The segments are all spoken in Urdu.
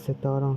17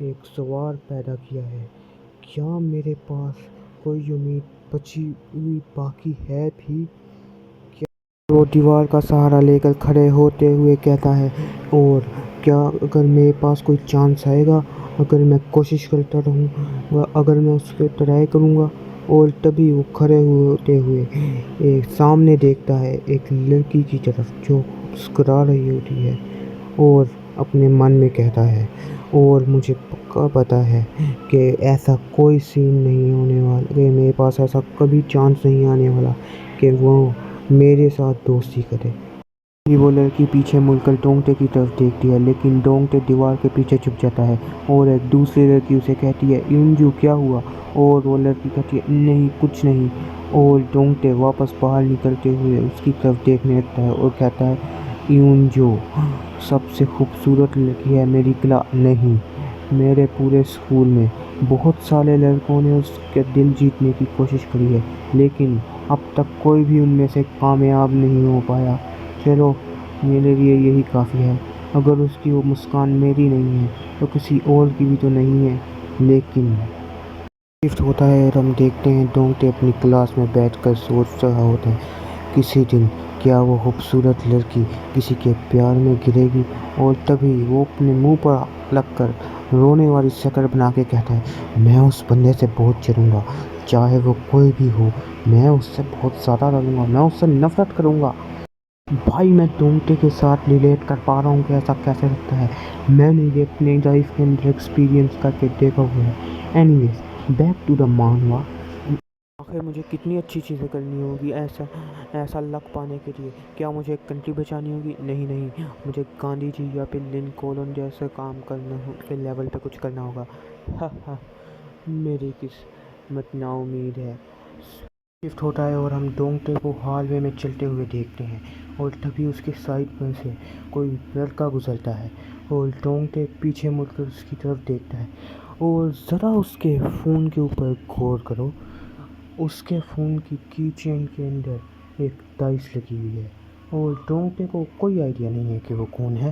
ایک سوال پیدا کیا ہے، کیا میرے پاس کوئی امید بچی ہوئی باقی ہے بھی؟ وہ دیوار کا سہارا لے کر کھڑے ہوتے ہوئے کہتا ہے، اور کیا اگر میرے پاس کوئی چانس آئے گا، اگر میں کوشش کرتا رہوں گا، اگر میں اس پہ ٹرائی کروں گا؟ اور تبھی وہ کھڑے ہوتے ہوئے ایک سامنے دیکھتا ہے، ایک لڑکی کی طرف جو مسکرا رہی ہوتی ہے، اور اپنے من میں کہتا ہے، اور مجھے پکا پتا ہے کہ ایسا کوئی سین نہیں ہونے والا، کہ میرے پاس ایسا کبھی چانس نہیں آنے والا کہ وہ میرے ساتھ دوستی کرے۔ وہ لڑکی پیچھے مڑ کر ڈونگٹے کی طرف دیکھتی ہے، لیکن ڈونگٹے دیوار کے پیچھے چھپ جاتا ہے، اور ایک دوسری لڑکی اسے کہتی ہے، یونجو کیا ہوا؟ اور وہ لڑکی کہتی ہے، نہیں کچھ نہیں۔ اور ڈونگٹے واپس باہر نکلتے ہوئے اس کی طرف دیکھنے لگتا ہے اور کہتا ہے، یونجو سب سے خوبصورت لڑکی ہے میری کلاس نہیں، میرے پورے اسکول میں بہت سارے لڑکوں نے اس کے دل جیتنے کی کوشش کی ہے، لیکن اب تک کوئی بھی ان میں سے کامیاب نہیں ہو پایا۔ چلو میرے لیے یہی کافی ہے، اگر اس کی وہ مسکان میری نہیں ہے تو کسی اور کی بھی تو نہیں ہے۔ لیکن شفٹ ہوتا ہے اور ہم دیکھتے ہیں ڈونگٹے اپنی کلاس میں بیٹھ کر سوچ رہا ہوتا ہے، کسی دن کیا وہ خوبصورت لڑکی کسی کے پیار میں گرے گی؟ اور تبھی وہ اپنے منہ پر لگ کر رونے والی شکل بنا کے کہتا ہے، میں اس بندے سے بہت چڑھوں گا، چاہے وہ کوئی بھی ہو، میں اس سے بہت زیادہ لڑوں گا، میں اس سے نفرت کروں گا۔ بھائی میں ڈونگٹے کے ساتھ ریلیٹ کر پا رہا ہوں کہ ایسا کیسے ہوتا ہے، میں نے یہ اپنے لائف کے اندر ایکسپیرینس کر کے دیکھا ہوا ہے۔ Anyways back to the مانوا، آخر مجھے کتنی اچھی چیزیں کرنی ہوگی ایسا لک پانے کے لیے؟ کیا مجھے ایک کنٹری بچانی ہوگی؟ نہیں، مجھے گاندھی جی یا پھر لنکولن جیسے کام کرنا کے لیول پہ کچھ کرنا ہوگا۔ میری قسمت نا امید ہے۔ شفٹ ہوتا ہے اور ہم ڈونگٹے کو ہال وے میں چلتے ہوئے دیکھتے ہیں، اور تبھی اس کے سائڈ میں سے کوئی لڑکا گزرتا ہے، اور ڈونگٹے پیچھے مڑ کر اس کی طرف دیکھتا ہے، اور ذرا اس کے فون کے اوپر غور کرو، اس کے فون کی کی چین کے اندر ایک ڈائس لگی ہوئی ہے، اور ڈونگٹے کو کوئی آئیڈیا نہیں ہے کہ وہ کون ہے۔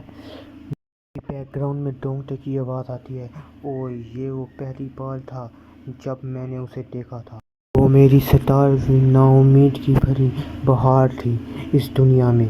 بیک گراؤنڈ میں ڈونگٹے کی آواز آتی ہے، اور یہ وہ پہلی بار تھا جب میں نے اسے دیکھا تھا، وہ میری 17ویں نا امید کی بھری بہار تھی اس دنیا میں،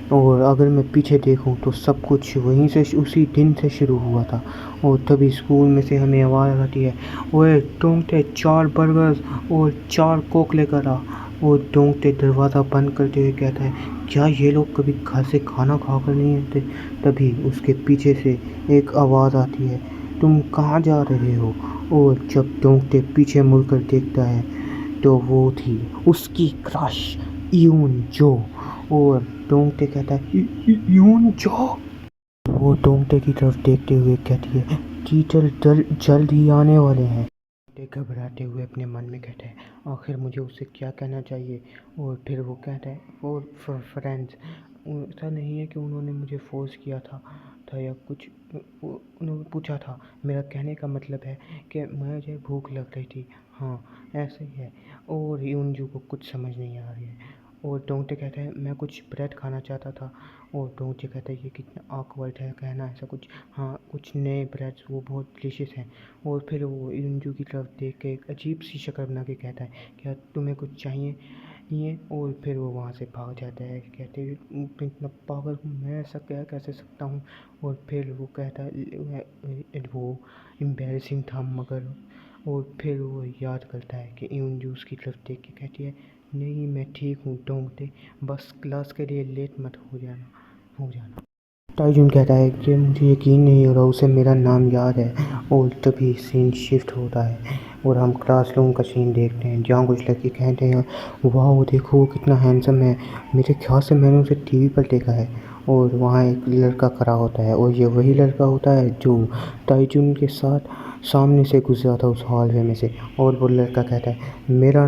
اور اگر میں پیچھے دیکھوں تو سب کچھ وہیں سے اسی دن سے شروع ہوا تھا۔ اور تبھی اسکول میں سے ہمیں آواز آتی ہے، اوے ڈونگٹے 4 برگرز اور 4 کوک لے کر آ۔ اور ڈونگٹے دروازہ بند کرتے ہوئے کہتا ہے، کیا یہ لوگ کبھی گھر سے کھانا کھا کر نہیں آتے؟ تبھی اس کے پیچھے سے ایک آواز آتی ہے، تم کہاں جا رہے ہو؟ اور جب ڈونگٹے پیچھے مڑ کر دیکھتا ہے تو وہ تھی اس کی کرش یونجو، اور ڈونگٹے کہتا ہے، یونجو؟ وہ ڈونگٹے کی طرف دیکھتے ہوئے کہتی ہے، ٹیچر جلد ہی آنے والے ہیں۔ ڈونگٹے گھبراتے ہوئے اپنے من میں کہتا ہے، آخر مجھے اسے کیا کہنا چاہیے؟ اور پھر وہ کہتا ہے، فور فرینڈز، ایسا نہیں ہے کہ انہوں نے مجھے فورس کیا تھا یا کچھ، انہوں نے پوچھا تھا، میرا کہنے کا مطلب ہے کہ مجھے بھوک لگ رہی تھی، ہاں ایسے ہی ہے۔ اور یونجو کو کچھ سمجھ نہیں آ رہی ہے، اور ڈونگٹے کہتا ہے، میں کچھ بریڈ کھانا چاہتا تھا۔ اور ڈونگٹے کہتا ہے، یہ کتنا آکورڈ ہے کہنا ایسا کچھ، ہاں کچھ نئے بریڈس وہ بہت ڈیلیشیس ہیں۔ اور پھر وہ یونجو کی طرف دیکھ کے ایک عجیب سی شکل بنا کے کہتا ہے، کیا تمہیں کچھ چاہیے؟ اور پھر وہ وہاں سے بھاگ جاتا ہے، کہتے ہیں، اتنا پاگل ہوں میں، ایسا کیسے سکتا ہوں؟ اور پھر وہ کہتا ہے، وہ امبیرسنگ تھا مگر، اور پھر وہ یاد کرتا ہے کہ یونجو اس کی طرف دیکھ کے کہتی ہے، نہیں میں ٹھیک ہوں ڈونگٹے، بس کلاس کے لیے لیٹ مت ہو جانا۔ تائجن کہتا ہے کہ مجھے یقین نہیں ہو رہا اسے میرا نام یاد ہے۔ اور تبھی سین شفٹ ہوتا ہے اور ہم کلاس روم کا سین دیکھتے ہیں، جہاں کچھ لڑکے کہتے ہیں، واو دیکھو وہ کتنا ہینڈسم ہے، میرے خیال سے میں نے اسے ٹی وی پر دیکھا ہے۔ اور وہاں ایک لڑکا کھڑا ہوتا ہے، اور یہ وہی لڑکا ہوتا ہے جو تائجن کے ساتھ سامنے سے گزرا تھا اس ہال وے میں سے۔ اور وہ لڑکا کہتا ہے، میرا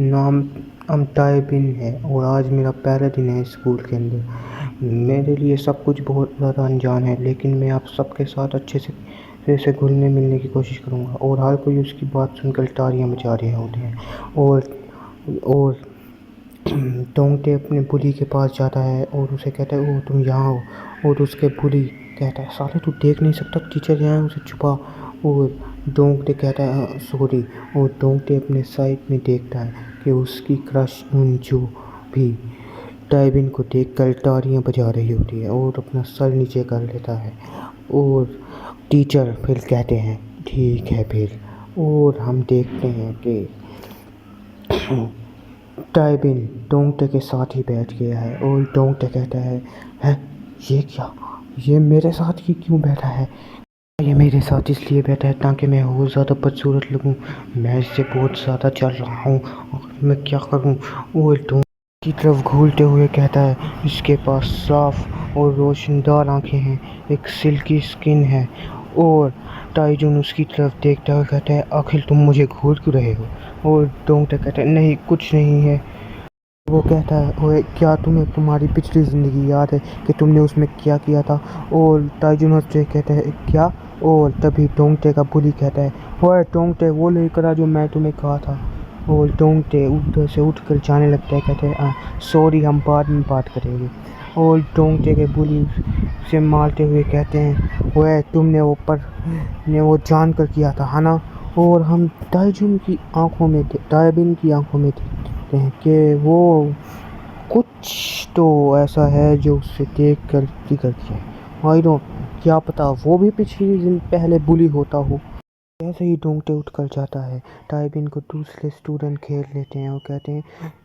نام امتائے بن ہے، اور آج میرا پہلا دن ہے اسکول کے اندر، میرے لیے سب کچھ بہت زیادہ انجان ہے، لیکن میں آپ سب کے ساتھ اچھے سے گھلنے ملنے کی کوشش کروں گا۔ اور ہر کوئی اس کی بات سن کر تالیاں بجا رہے ہوتے ہیں، اور ڈونگٹے اپنے بلی کے پاس جاتا ہے اور اسے کہتا ہے، اوہ تم یہاں ہو؟ اور اس کے بلی کہتا ہے سالے تو دیکھ نہیں سکتا، ٹیچر جو ہے اسے چھپا۔ اور ڈونگٹے کہتا ہے سوری، اور ڈونگٹے اپنے سائڈ میں دیکھتا ہے کہ اس کی کرش اونجو بھی ٹائبن کو دیکھ کر تالیاں بجا رہی ہوتی ہے اور اپنا سر نیچے کر لیتا ہے۔ اور ٹیچر پھر کہتے ہیں ٹھیک ہے پھر، اور ہم دیکھتے ہیں کہ ٹائبن ڈونگٹے کے ساتھ ہی بیٹھ گیا ہے اور ڈونگٹے کہتا ہے یہ کیا، یہ میرے ساتھ ہی کیوں بیٹھا ہے؟ یہ میرے ساتھ اس لیے بیٹھا ہے تاکہ میں اور زیادہ بدصورت لگوں، میں اس سے بہت زیادہ چل رہا ہوں اور میں کیا کروں؟ اور ڈونگٹے کی طرف گھولتے ہوئے کہتا ہے اس کے پاس صاف اور روشن دار آنکھیں ہیں، ایک سلکی سکن ہے۔ اور ٹائجن اس کی طرف دیکھتا ہوئے کہتا ہے آخر تم مجھے گھول کیوں رہے ہو؟ اور ڈونگٹے کہتا ہے نہیں کچھ نہیں ہے۔ وہ کہتا ہے کیا تمہیں تمہاری پچھلی زندگی یاد ہے کہ تم نے اس میں کیا کیا تھا؟ اور ٹائجن سے کہتا ہے کیا؟ اور تبھی ڈونگٹے کا بلی کہتا ہے اوے ڈونگٹے وہ لے کر آ جو میں تمہیں کہا تھا۔ اور ڈونگٹے ادھر سے اٹھ کر جانے لگتا ہے، کہتے ہیں سوری ہم بعد میں بات کریں گے۔ اور ڈونگٹے کے بلی سے مارتے ہوئے کہتے ہیں اوے تم نے وہ جان کر کیا تھا ہے نا؟ اور ہم ٹائبن کی آنکھوں میں دیکھتے ہیں کہ وہ کچھ تو ایسا ہے جو اس سے دیکھ کر فکر کیا کیا پتا وہ بھی پچھلی دن پہلے بلی ہوتا ہو۔ جیسے ہی ڈونگٹے اٹھ کر جاتا ہے ٹائبن کو دوسرے اسٹوڈنٹ گھیر لیتے ہیں اور کہتے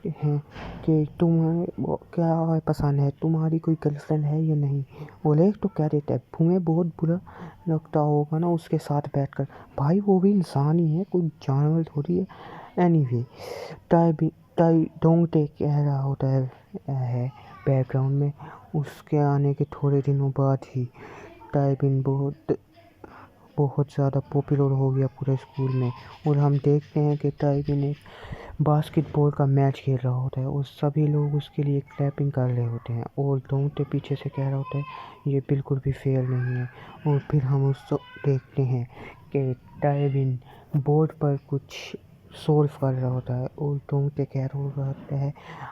ہیں کہ تمہیں کیا پسند ہے، تمہاری کوئی گرل فرینڈ ہے یا نہیں؟ اور ایک تو کہہ دیتا ہے تمہیں بہت برا لگتا ہوگا نا اس کے ساتھ بیٹھ کر، بھائی وہ بھی انسان ہی ہے، کوئی جانور تھوڑی ہے۔ اینی وے ڈونگٹے کہہ رہا ہوتا ہے بیک گراؤنڈ میں اس کے آنے کے تھوڑے دنوں بعد ہی ٹائبن بہت زیادہ پاپولر ہو گیا پورے اسکول میں۔ اور ہم دیکھتے ہیں کہ ٹائبن ایک باسکٹ بال کا میچ کھیل رہا ہوتا ہے اور سبھی لوگ اس کے لیے کلیپنگ کر رہے ہوتے ہیں اور ڈونگٹے پیچھے سے کہہ رہا ہوتا ہے یہ بالکل بھی فیئر نہیں ہے۔ اور پھر ہم دیکھتے ہیں کہ ٹائبن بورڈ پر کچھ سولو کر رہا ہوتا ہے اور ڈونگٹے کہہ رہا ہوتا ہے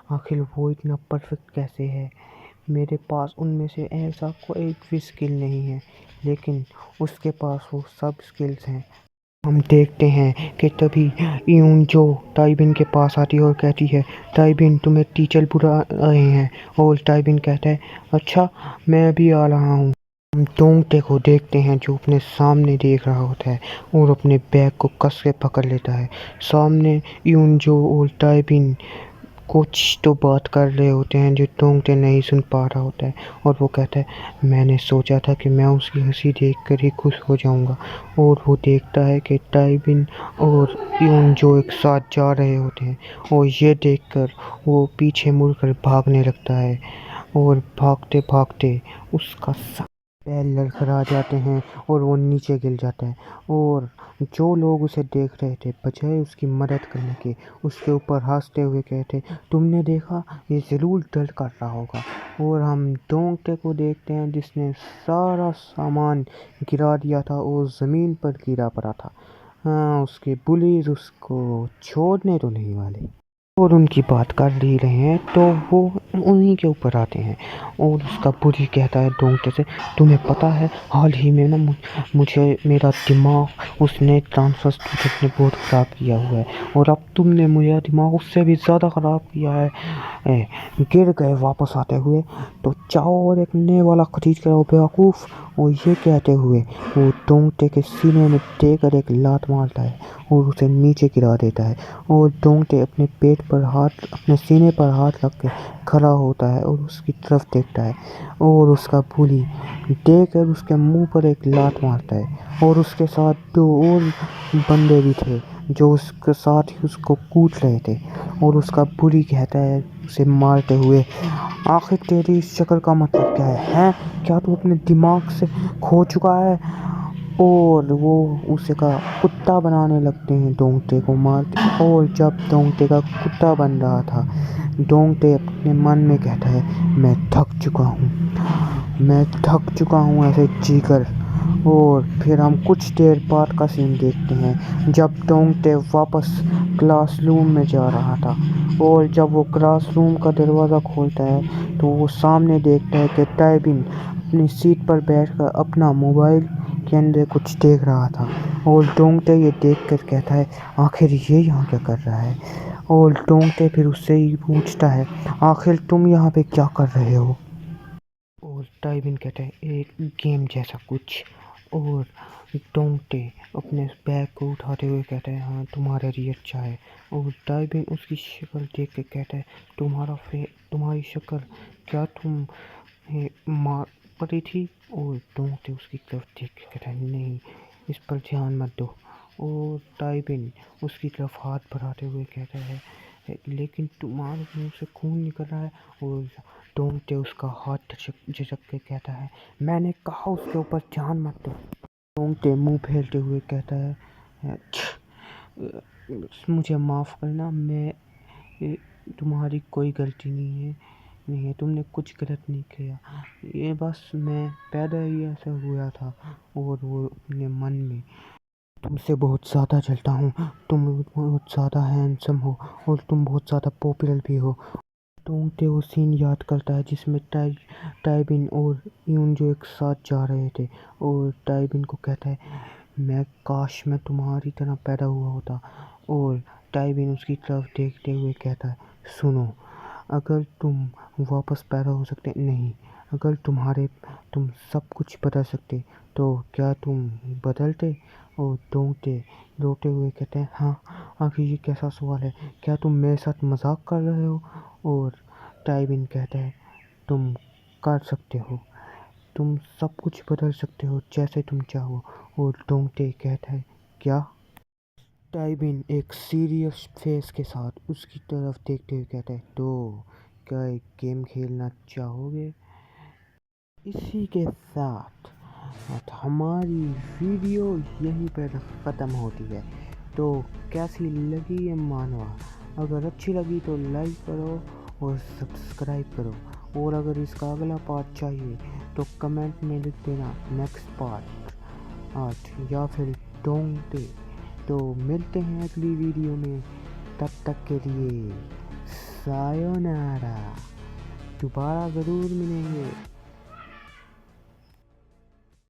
آخر وہ اتنا پرفیکٹ کیسے ہے، میرے پاس ان میں سے ایسا کوئی بھی اسکل نہیں ہے لیکن اس کے پاس وہ سب اسکلز ہیں۔ ہم دیکھتے ہیں کہ تبھی ایونجو ٹائبن کے پاس آتی ہے اور کہتی ہے ٹائبن تمہیں ٹیچر بلا رہے ہیں۔ اور ٹائبن کہتا ہے اچھا میں ابھی آ رہا ہوں۔ ہم ڈونگٹے کو دیکھتے ہیں جو اپنے سامنے دیکھ رہا ہوتا ہے اور اپنے بیگ کو کس کے پکڑ لیتا ہے۔ سامنے ایونجو اور ٹائبن کچھ تو بات کر رہے ہوتے ہیں جو ڈونگٹے نہیں سن پا رہا ہوتا ہے اور وہ کہتا ہے میں نے سوچا تھا کہ میں اس کی ہنسی دیکھ کر ہی خوش ہو جاؤں گا۔ اور وہ دیکھتا ہے کہ ٹائبن اور ایونجو ایک ساتھ جا رہے ہوتے ہیں اور یہ دیکھ کر وہ پیچھے مڑ کر بھاگنے لگتا ہے اور بھاگتے بھاگتے اس کا پیر لڑکھڑا جاتے ہیں اور وہ نیچے گر جاتا ہے۔ اور جو لوگ اسے دیکھ رہے تھے بجائے اس کی مدد کرنے کے اس کے اوپر ہنستے ہوئے کہتے تم نے دیکھا یہ ضرور ڈر کر رہا ہوگا۔ اور ہم ڈونگٹے کو دیکھتے ہیں جس نے سارا سامان گرا دیا تھا اور زمین پر گرا پڑا تھا، اس کے بلیز اس کو چھوڑنے تو نہیں والے اور ان کی بات کر ہی رہے ہیں تو وہ انہی کے اوپر آتے ہیں۔ اور اس کا بلی کہتا ہے ڈونگٹے سے تمہیں پتہ ہے حال ہی میں نا مجھے میرا دماغ اس نے ٹرانسفر اسٹوڈنٹ نے بہت خراب کیا ہوا ہے اور اب تم نے میرا دماغ اس سے بھی زیادہ خراب کیا ہے۔ گر گئے واپس آتے ہوئے تو چاؤ اور ایک نئے والا خرید کر آؤ بیوقوف۔ اور یہ کہتے ہوئے وہ ڈونگٹے کے سینے میں دے کر ایک لات مارتا ہے اور اسے نیچے گرا دیتا ہے۔ اور ڈونگٹے اپنے سینے پر ہاتھ رکھ کے کھڑا ہوتا ہے اور اس کی طرف دیکھتا ہے اور اس کا بلی دے کر اس کے منہ پر ایک لات مارتا ہے۔ اور اس کے ساتھ دو اور بندے بھی تھے جو اس کے ساتھ ہی اس کو کوٹ رہے تھے۔ اور اس کا بلی کہتا ہے اسے مارتے ہوئے آخر تیری اس شکل کا مطلب کیا ہے، کیا تو اپنے دماغ سے کھو چکا ہے؟ اور وہ اسے کا کتا بنانے لگتے ہیں ہڈونگٹے کو مارتے۔ اور جب ڈونگٹے کا کتا بن رہا تھا ڈونگٹے اپنے من میں کہتا ہے میں تھک چکا ہوں ایسے جی کر۔ اور پھر ہم کچھ دیر بعد کا سین دیکھتے ہیں جب ڈونگٹے واپس کلاس روم میں جا رہا تھا اور جب وہ کلاس روم کا دروازہ کھولتا ہے تو وہ سامنے دیکھتا ہے کہ ٹائبن اپنی سیٹ پر بیٹھ کر اپنا موبائل کے اندر کچھ دیکھ رہا تھا اور ڈونگٹے یہ دیکھ کر کہتا ہے آخر یہ یہاں کیا کر رہا ہے، اور ڈونگٹے پھر اس سے ہی پوچھتا ہے آخر تم یہاں پہ کیا کر رہے ہو، اور ٹائبن کہتا ہے ایک گیم جیسا کچھ، اور ڈونگٹے اپنے بیگ کو اٹھاتے ہوئے کہتا ہے ہاں تمہارا لیے اچھا ہے، اور ٹائبن اس کی شکل دیکھ کے کہتا ہے تمہاری شکل کیا تم مار پڑی تھی، اور ڈونگٹے اس کی طرف دیکھ کے کہتا ہے نہیں اس پر دھیان مت دو، اور ٹائبن اس کی طرف ہاتھ بڑھاتے ہوئے کہتا ہے لیکن تمہارے منہ سے خون نکل رہا ہے، اور ڈونگٹے اس کا ہاتھ جھٹک کے کہتا ہے میں نے کہا اس کے اوپر دھیان مت دو، ڈونگٹے منہ پھیرتے ہوئے کہتا ہے مجھے معاف کرنا، میں تمہاری کوئی غلطی نہیں ہے، تم نے کچھ غلط نہیں کیا، یہ بس میں پیدا ہی ایسا ہوا تھا، اور وہ اپنے من میں تم سے بہت زیادہ جلتا ہوں، تم بہت زیادہ ہینڈسم ہو اور تم بہت زیادہ پاپولر بھی ہو۔ ڈونگٹے وہ سین یاد کرتا ہے جس میں ٹائبن اور ایون جو ایک ساتھ جا رہے تھے، اور ٹائبن کو کہتا ہے کاش میں تمہاری طرح پیدا ہوا ہوتا، اور ٹائبن اس کی طرف دیکھتے ہوئے کہتا ہے سنو اگر تم واپس پیدا ہو سکتے نہیں، اگر تم سب کچھ بدل سکتے تو کیا تم بدلتے، اور ڈونگٹے روتے ہوئے کہتے ہیں ہاں آخر یہ کیسا سوال ہے، کیا تم میرے ساتھ مذاق کر رہے ہو، اور ٹائبن کہتا ہے تم کر سکتے ہو، تم سب کچھ بدل سکتے ہو جیسے تم چاہو، اور ڈونگٹے کہتا ہے کیا، ٹائبن ایک سیریس فیس کے ساتھ اس کی طرف دیکھتے ہوئے کہتا ہے تو کیا ایک گیم کھیلنا چاہو گے، اسی کے ساتھ ہماری ویڈیو یہیں پر ختم ہوتی ہے، تو کیسی لگی یہ مانوا، اگر اچھی لگی تو لائک کرو اور سبسکرائب کرو، اور اگر اس کا اگلا پارٹ چاہیے تو کمنٹ میں لکھ دینا نیکسٹ پارٹ یا پھر ڈونگٹے، تو ملتے ہیں اگلی ویڈیو میں، تب تک کے لیے سایونارا، دوبارہ ضرور ملیں گے۔